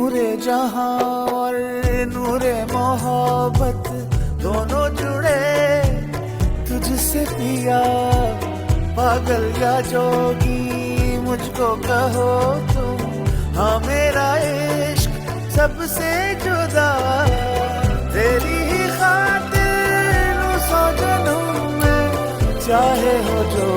नूरे जहां और नूरे मोहब्बत दोनों जुड़े तुझसे पिया। पागल या जोगी मुझको कहो तुम, हाँ मेरा इश्क सबसे जुदा। तेरी ही खातिर सौ जन्म में चाहे हो जो